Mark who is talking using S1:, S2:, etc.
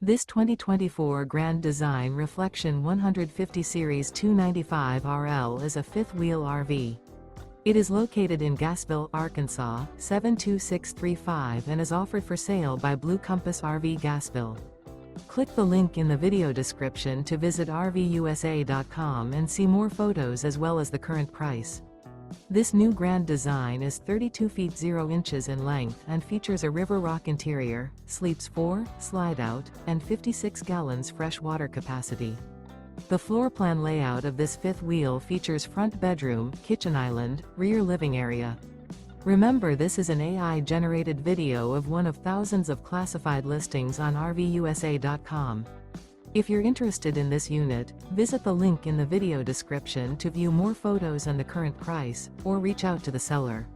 S1: This 2024 Grand Design Reflection 150 Series 295 RL is a fifth-wheel RV. It is located in Gassville, Arkansas, 72635 and is offered for sale by Blue Compass RV Gassville. Click the link in the video description to visit RVUSA.com and see more photos as well as the current price. This new Grand Design is 32 feet 0 inches in length and features a River Rock interior, sleeps 4, Slideout, and 56 gallons fresh water capacity. The floor plan layout of this fifth wheel features front bedroom, kitchen island, rear living area. Remember, this is an AI-generated video of one of thousands of classified listings on RVUSA.com. If you're interested in this unit, visit the link in the video description to view more photos and the current price, or reach out to the seller.